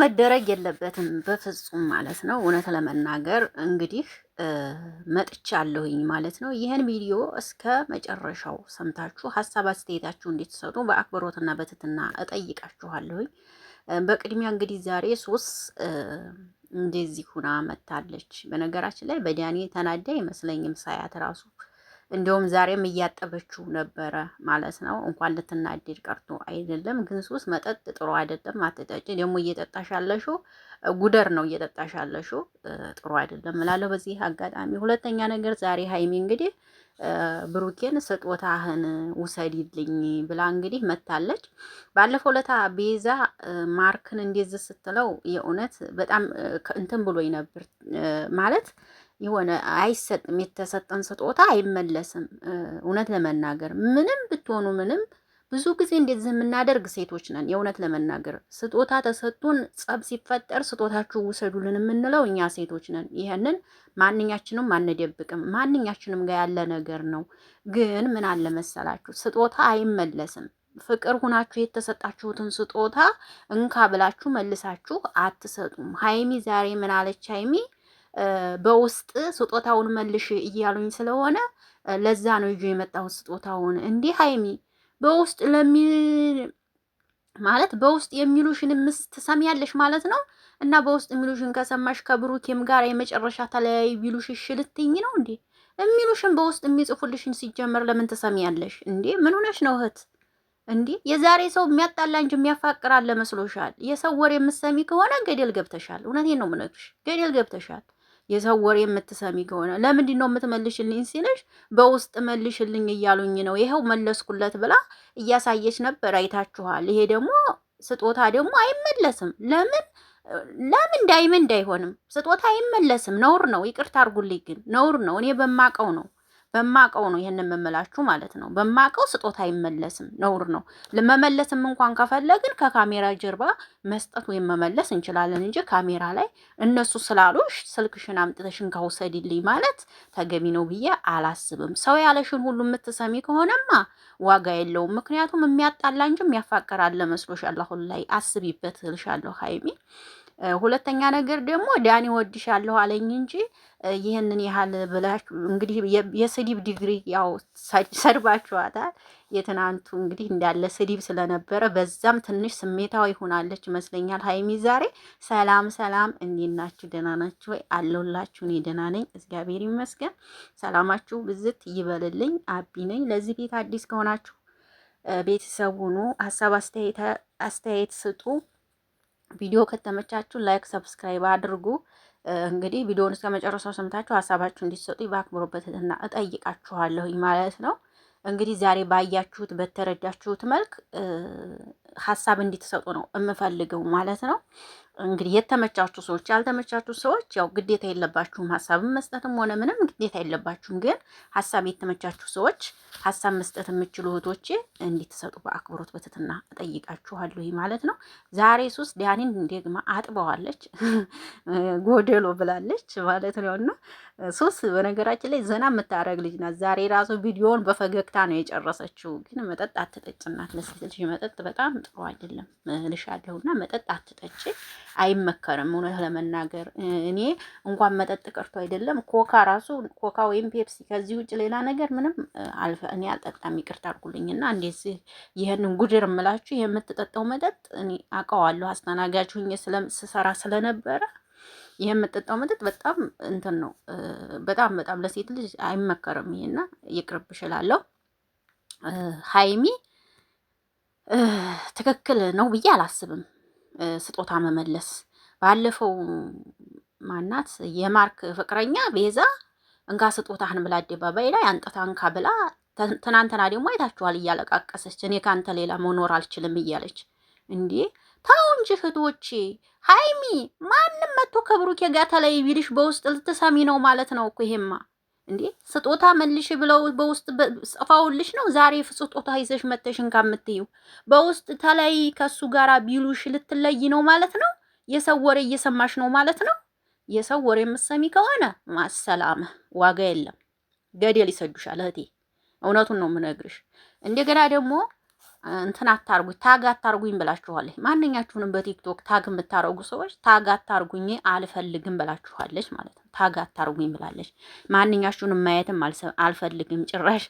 መደረግ የለበትም በፍጹም ማለት ነው። እውነት ለመናገር እንግዲህ መጥቻለሁኝ ማለት ነው። ይህን ቪዲዮ እስከ መጨረሻው ሰምታችሁ ሀሳብ አስተያየታችሁ እንድትሰጡ በአክብሮትና በትህትና እጠይቃችኋለሁኝ። በቅድሚያ እንግዲህ ዛሬ ሶስት እንደዚህ ሁና መታለች። በነገራችን ላይ በዳኒ ተናዳ አይመስለኝም ሳያት ራሱ እንደውም ዛሬም እያጠበችው ነበረ ማለት ነው። እንኳን ልትናደድ ቀርቶ አይደለም። ግን ሱስ መጠጥ ጥሩ አይደለም፣ አትጠጪ። ደግሞ እየጠጣሽ ያለሽው ጉደር ነው እየጠጣሽ ያለሽው፣ ጥሩ አይደለም እላለሁ በዚህ አጋጣሚ። ሁለተኛ ነገር ዛሬ ሀይሚ እንግዲህ ብሩኬን ስጦታህን ውሰድልኝ ብላ እንግዲህ መታለች። ባለፈው ለታ ቤዛ ማርክን እንደዚህ ስትለው የእውነት በጣም እንትን ብሎኝ ነበር ማለት የሆነ አይሰጥም፣ የተሰጠን ስጦታ አይመለስም። እውነት ለመናገር ምንም ብትሆኑ ምንም ብዙ ጊዜ እንደዚህ የምናደርግ ሴቶች ነን። የእውነት ለመናገር ስጦታ ተሰጡን፣ ጸብ ሲፈጠር ስጦታችሁ ውሰዱልን የምንለው እኛ ሴቶች ነን። ይሄንን ማንኛችንም አንደብቅም፣ ማንኛችንም ጋር ያለ ነገር ነው። ግን ምን አለ መሰላችሁ ስጦታ አይመለስም። ፍቅር ሁናችሁ የተሰጣችሁትን ስጦታ እንካ ብላችሁ መልሳችሁ አትሰጡም። ሀይሚ ዛሬ ምን አለች ሀይሚ በውስጥ ስጦታውን መልሽ እያሉኝ ስለሆነ ለዛ ነው ይዤ የመጣሁት ስጦታውን። እንዲህ ሀይሚ በውስጥ ማለት በውስጥ የሚሉሽን ትሰሚያለሽ ማለት ነው። እና በውስጥ የሚሉሽን ከሰማሽ ከብሩኬም ጋር የመጨረሻ ተለያዩ ቢሉሽ እሺ ልትይኝ ነው እንዴ? የሚሉሽን በውስጥ የሚጽፉልሽን ሲጀመር ለምን ትሰሚያለሽ እንዴ? ምን ሆነሽ ነው እህት? እንዴ የዛሬ ሰው የሚያጣላ እንጂ የሚያፋቅር አለ መስሎሻል? የሰው ወሬ የምትሰሚ ከሆነ ገደል ገብተሻል። እውነቴን ነው የምነግርሽ፣ ገደል ገብተሻል። የሰው ወሬ የምትሰሚ ከሆነ ለምንድን ነው የምትመልሽልኝ ሲልሽ በውስጥ መልሽልኝ እያሉኝ ነው፣ ይኸው መለስኩለት ብላ እያሳየች ነበር። አይታችኋል። ይሄ ደግሞ ስጦታ ደግሞ አይመለስም። ለምን ዳይመንድ አይሆንም? ስጦታ አይመለስም። ነውር ነው። ይቅርታ አድርጉልኝ፣ ግን ነውር ነው። እኔ በማቀው ነው ይሄንን የምምላችሁ ማለት ነው። በማቀው ስጦታ አይመለስም፣ ነውር ነው። ለመመለስም እንኳን ከፈለግን ከካሜራ ጀርባ መስጠት ወይም መመለስ እንችላለን እንጂ ካሜራ ላይ እነሱ ስላሉሽ ስልክሽን አምጥተሽን ካውሰድልኝ ማለት ተገቢ ነው ብዬ አላስብም። ሰው ያለሽን ሁሉ የምትሰሚ ከሆነማ ዋጋ የለውም። ምክንያቱም የሚያጣላ እንጂ የሚያፋቅር አለ መስሎሻል። አሁን ላይ አስቢበት እልሻለሁ ሀይሚ። ሁለተኛ ነገር ደግሞ ዳኒ ወድሻለሁ አለኝ እንጂ ይህንን ያህል ብላችሁ እንግዲህ የስድብ ዲግሪ ያው ሰድባችኋታል። የትናንቱ እንግዲህ እንዳለ ስድብ ስለነበረ በዛም ትንሽ ስሜታዊ ሆናለች ይመስለኛል ሀይሚ ዛሬ። ሰላም ሰላም፣ እንዴት ናችሁ? ደህና ናችሁ ወይ? አለሁላችሁ። እኔ ደህና ነኝ እግዚአብሔር ይመስገን። ሰላማችሁ ብዝት ይበልልኝ። አቢ ነኝ። ለዚህ ቤት አዲስ ከሆናችሁ ቤተሰብ ሁኑ። ሀሳብ አስተያየት ስጡ። ቪዲዮ ከተመቻችሁ ላይክ ሰብስክራይብ አድርጉ። እንግዲህ ቪዲዮውን እስከ መጨረሻው ሰምታችሁ ሀሳባችሁ እንዲሰጡ በአክብሮት እና እጠይቃችኋለሁኝ ማለት ነው። እንግዲህ ዛሬ ባያችሁት በተረዳችሁት መልክ ሀሳብ እንድትሰጡ ነው የምፈልገው ማለት ነው። እንግዲህ የተመቻችሁ ሰዎች፣ ያልተመቻችሁ ሰዎች ያው ግዴታ የለባችሁም ሀሳብን መስጠትም ሆነ ምንም ግዴታ የለባችሁም። ግን ሀሳብ የተመቻችሁ ሰዎች ሀሳብ መስጠት የምችሉ እህቶቼ እንድትሰጡ በአክብሮት በትህትና እጠይቃችኋለሁ ማለት ነው። ዛሬ ሱስ ዳኒን ደግማ አጥበዋለች ጎደሎ ብላለች ማለት ነው። እና ሱስ በነገራችን ላይ ዘና የምታደርግ ልጅ ናት። ዛሬ ራሱ ቪዲዮውን በፈገግታ ነው የጨረሰችው። ግን መጠጥ አትጠጭናት። ለሴት ልጅ መጠጥ በጣም ጥሩ አይደለም ልሻለሁና መጠጥ አትጠጭ፣ አይመከርም። እውነት ለመናገር እኔ እንኳን መጠጥ ቀርቶ አይደለም ኮካ ራሱ ኮካ ወይም ፔፕሲ ከዚህ ውጭ ሌላ ነገር ምንም እኔ አልጠጣም። ይቅርታ አድርጉልኝና እንደዚህ ይሄንን ጉድር እምላችሁ የምትጠጣው መጠጥ እኔ አውቀዋለሁ። አስተናጋጅ ሁኜ ስሰራ ስለነበረ የምትጠጣው መጠጥ በጣም እንትን ነው። በጣም ለሴት ልጅ አይመከርም። ይሄና ይቅርብሽ እላለሁ። ሀይሚ ትክክል ነው ብዬ አላስብም። ስጦታ መመለስ ባለፈው ማናት የማርክ ፍቅረኛ ቤዛ እንካ ስጦታህን ብላ አደባባይ ላይ አንጥታ እንካ ብላ፣ ትናንትና ደግሞ አይታችኋል እያለቃቀሰች እኔ ካንተ ሌላ መኖር አልችልም እያለች። እንዴ ታው እንጂ እህቶቼ፣ ሀይሚ ማንም መጥቶ ከብሩኬ ጋር ተለይ ቢልሽ በውስጥ ልትሰሚ ነው ማለት ነው እኮ ይሄማ። እንዴ ስጦታ መልሽ ብለው በውስጥ ጽፋውልሽ ነው ዛሬ ስጦታ ይዘሽ መተሽን ከምትዩ በውስጥ ተለይ ከሱ ጋር ቢሉሽ ልትለይ ነው ማለት ነው። የሰው ወሬ እየሰማሽ ነው ማለት ነው። የሰው ወሬ የምትሰሚ ከሆነ ማሰላም ዋጋ የለም፣ ገደል ይሰዱሻል እህቴ። እውነቱን ነው የምነግርሽ። እንደገና ደግሞ እንትን አታርጉኝ፣ ታግ አታርጉኝ ብላችኋለች። ማንኛችሁንም በቲክቶክ ታግ የምታረጉ ሰዎች ታግ አታርጉኝ አልፈልግም ብላችኋለች ማለት ነው። ታግ አታርጉኝ ብላለች። ማንኛችሁንም ማየትም አልፈልግም፣ ጭራሽ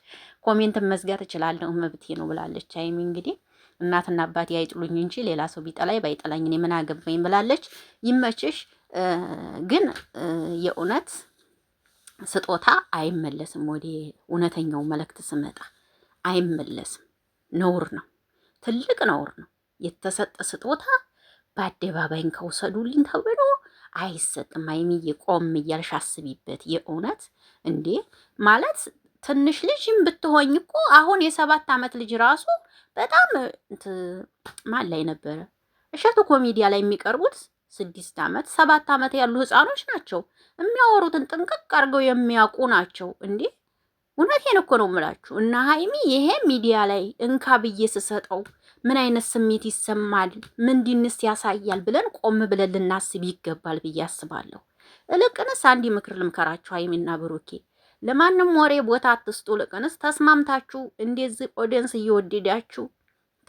ኮሜንትን መዝጋት እችላለሁ መብቴ ነው ብላለች። ሀይሚ እንግዲህ እናትና አባቴ አይጥሉኝ እንጂ ሌላ ሰው ቢጠላኝ ባይጠላኝ እኔ ምን አገባኝ ብላለች። ይመችሽ። ግን የእውነት ስጦታ አይመለስም። ወደ እውነተኛው መልእክት ስመጣ አይመለስም። ነውር ነው፣ ትልቅ ነውር ነው። የተሰጠ ስጦታ በአደባባይን ከውሰዱልኝ ተብሎ አይሰጥም። ሀይሚዬ ቆም እያልሽ አስቢበት። የእውነት እንዴ ማለት ትንሽ ልጅም ብትሆኝ እኮ አሁን የ7 ዓመት ልጅ ራሱ በጣም ማን ላይ ነበረ እሸቱ ኮሚዲያ ላይ የሚቀርቡት 6 ዓመት 7 ዓመት ያሉ ህፃኖች ናቸው። የሚያወሩትን ጥንቅቅ አድርገው የሚያውቁ ናቸው እንዴ። እውነቴን እኮ ነው የምላችሁ። እና ሀይሚ ይሄ ሚዲያ ላይ እንካ ብዬ ስሰጠው ምን አይነት ስሜት ይሰማል፣ ምንድንስ ያሳያል ብለን ቆም ብለን ልናስብ ይገባል ብዬ አስባለሁ። እልቅንስ አንድ ምክር ልምከራችሁ ሀይሚና ብሩኬ፣ ለማንም ወሬ ቦታ አትስጡ። ልቅንስ ተስማምታችሁ እንደዚህ ኦዲየንስ እየወደዳችሁ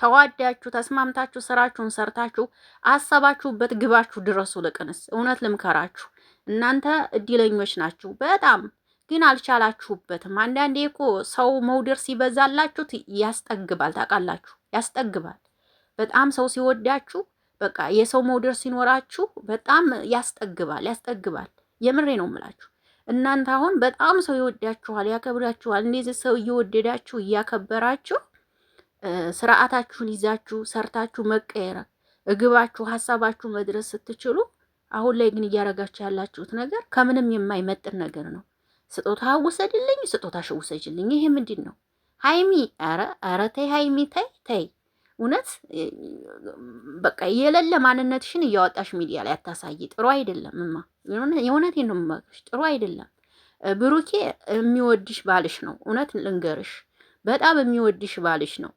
ተዋዳችሁ ተስማምታችሁ ስራችሁን ሰርታችሁ አሰባችሁበት ግባችሁ ድረሱ። ልቅንስ እውነት ልምከራችሁ፣ እናንተ እድለኞች ናችሁ በጣም ግን አልቻላችሁበትም። አንዳንዴ እኮ ሰው መውደር ሲበዛላችሁ ያስጠግባል። ታውቃላችሁ፣ ያስጠግባል። በጣም ሰው ሲወዳችሁ በቃ የሰው መውደር ሲኖራችሁ በጣም ያስጠግባል፣ ያስጠግባል። የምሬ ነው የምላችሁ። እናንተ አሁን በጣም ሰው ይወዳችኋል፣ ያከብራችኋል። እንደዚህ ሰው እየወደዳችሁ እያከበራችሁ ስርዓታችሁን ይዛችሁ ሰርታችሁ መቀየር እግባችሁ ሀሳባችሁ መድረስ ስትችሉ፣ አሁን ላይ ግን እያረጋችሁ ያላችሁት ነገር ከምንም የማይመጥን ነገር ነው። ስጦታ ውሰድልኝ፣ ስጦታሽ ውሰጅልኝ። ይሄ ምንድን ነው ሀይሚ? ኧረ ተይ ሀይሚ ተይ። እውነት በቃ የሌለ ማንነትሽን እያወጣሽ ሚዲያ ላይ አታሳይ። ጥሩ አይደለም እማ፣ የእውነቴን ነው የምመክርሽ። ጥሩ አይደለም። ብሩኬ የሚወድሽ ባልሽ ነው። እውነት ልንገርሽ፣ በጣም የሚወድሽ ባልሽ ነው።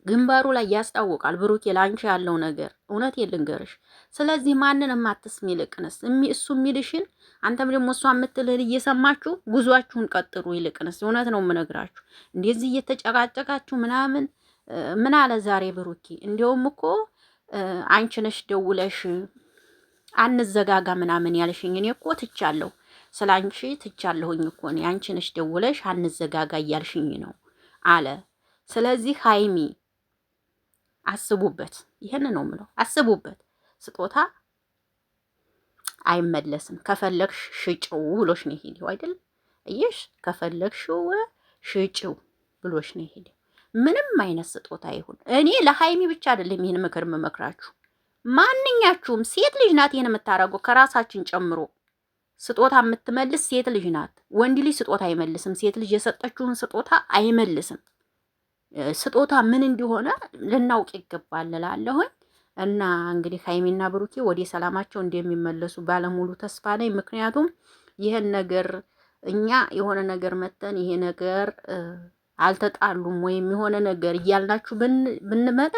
ግንባሩ ላይ ያስታውቃል ብሩኬ ላንቺ ያለው ነገር። እውነቴን ልንገርሽ። ስለዚህ ማንንም አትስሚ። ይልቅንስ እሱ የሚልሽን አንተም ደግሞ እሷ የምትልህን እየሰማችሁ ጉዟችሁን ቀጥሩ። ይልቅንስ እውነት ነው የምነግራችሁ። እንደዚህ እየተጨቃጨቃችሁ ምናምን ምን አለ ዛሬ ብሩኬ፣ እንዲያውም እኮ አንቺ ነሽ ደውለሽ አንዘጋጋ ምናምን ያልሽኝ። እኔ እኮ ትቻለሁ፣ ስለ አንቺ ትቻለሁኝ እኮ እኔ። አንቺ ነሽ ደውለሽ አንዘጋጋ እያልሽኝ ነው አለ። ስለዚህ ሀይሚ አስቡበት። ይሄን ነው የምለው፣ አስቡበት። ስጦታ አይመለስም። ከፈለግሽ ሽጭው ብሎሽ ነው የሄደው አይደል? እየሽ ከፈለግሽው ሽጭው ብሎሽ ነው የሄደው። ምንም አይነት ስጦታ ይሁን፣ እኔ ለሀይሚ ብቻ አይደለም ይሄን ምክር መመክራችሁ። ማንኛችሁም ሴት ልጅ ናት ይሄን የምታረገው፣ ከራሳችን ጨምሮ ስጦታ የምትመልስ ሴት ልጅ ናት። ወንድ ልጅ ስጦታ አይመልስም። ሴት ልጅ የሰጠችውን ስጦታ አይመልስም። ስጦታ ምን እንደሆነ ልናውቅ ይገባል እላለሁኝ። እና እንግዲህ ሀይሚና ብሩኬ ወደ ሰላማቸው እንደሚመለሱ ባለሙሉ ተስፋ ነኝ። ምክንያቱም ይሄን ነገር እኛ የሆነ ነገር መተን ይሄ ነገር አልተጣሉም ወይም የሆነ ነገር እያልናችሁ ብንመጣ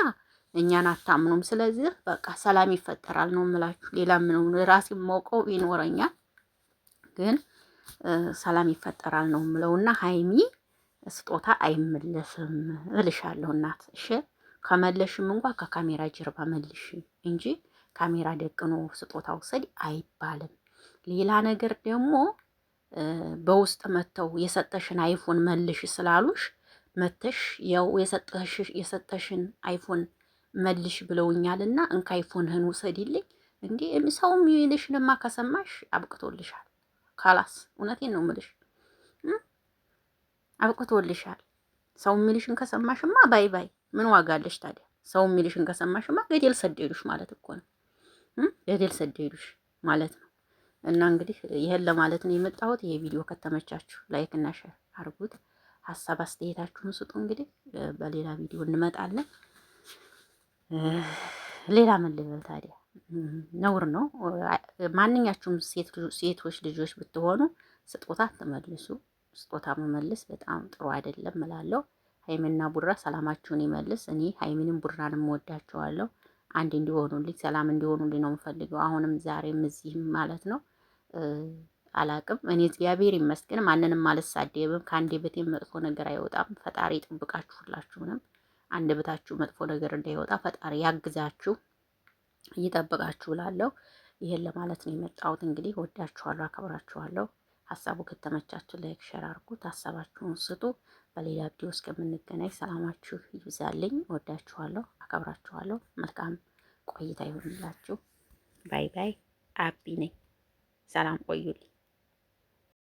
እኛን አታምኑም። ስለዚህ በቃ ሰላም ይፈጠራል ነው የምላችሁ። ሌላ ምንም ራሴ የማውቀው ይኖረኛል፣ ግን ሰላም ይፈጠራል ነው የምለውና ሀይሚ ስጦታ አይመለስም እልሻለሁ እናት። እሺ ከመለሽም እንኳን ከካሜራ ጀርባ መልሽ እንጂ ካሜራ ደቅኖ ስጦታ ውሰድ አይባልም። ሌላ ነገር ደግሞ በውስጥ መተው የሰጠሽን አይፎን መልሽ ስላሉሽ መተሽ ያው የሰጠሽን አይፎን መልሽ ብለውኛልና እንካ አይፎንህን ውሰድልኝ። እንዴ ሰው የሚልሽንማ ከሰማሽ አብቅቶልሻል። ካላስ እውነቴን ነው የምልሽ አብቅቶልሻል። ሰው የሚልሽን ከሰማሽማ ባይ ባይ። ምን ዋጋ አለሽ ታዲያ? ሰው የሚልሽን ከሰማሽማ ገደል ሰደዱሽ ማለት እኮ ነው። ገደል ሰደዱሽ ማለት ነው። እና እንግዲህ ይሄን ለማለት ነው የመጣሁት። ይሄ ቪዲዮ ከተመቻችሁ ላይክ እና ሼር አድርጉት። ሀሳብ አስተያየታችሁን ስጡ። እንግዲህ በሌላ ቪዲዮ እንመጣለን። ሌላ ምን ልበል ታዲያ? ነውር ነው። ማንኛችሁም ሴቶች ልጆች ብትሆኑ ስጦታ አትመልሱ። ስጦታ መመልስ በጣም ጥሩ አይደለም እላለሁ። ሀይሚና ቡራ ሰላማችሁን ይመልስ። እኔ ሀይሚንም ቡራንም ወዳቸዋለሁ። አንድ እንዲሆኑልኝ ሰላም እንዲሆኑልኝ ነው የምፈልገው። አሁንም ዛሬም እዚህም ማለት ነው። አላቅም እኔ እግዚአብሔር ይመስገን ማንንም አልሳደብም። ከአንዴ በቴም መጥፎ ነገር አይወጣም። ፈጣሪ ይጠብቃችሁ ሁላችሁንም። አንደበታችሁ መጥፎ ነገር እንዳይወጣ ፈጣሪ ያግዛችሁ፣ ይጠብቃችሁ እላለሁ። ይሄን ለማለት ነው የመጣሁት። እንግዲህ ወዳችኋለሁ፣ አከብራችኋለሁ። ሀሳቡ ከተመቻችሁ ላይክ ሸር አድርጉት፣ ሀሳባችሁን ስጡ። በሌላ ቪዲዮ እስከምንገናኝ ሰላማችሁ ይብዛልኝ። ወዳችኋለሁ፣ አከብራችኋለሁ። መልካም ቆይታ ይሁንላችሁ። ባይ ባይ። አቢ ነኝ። ሰላም ቆዩልኝ።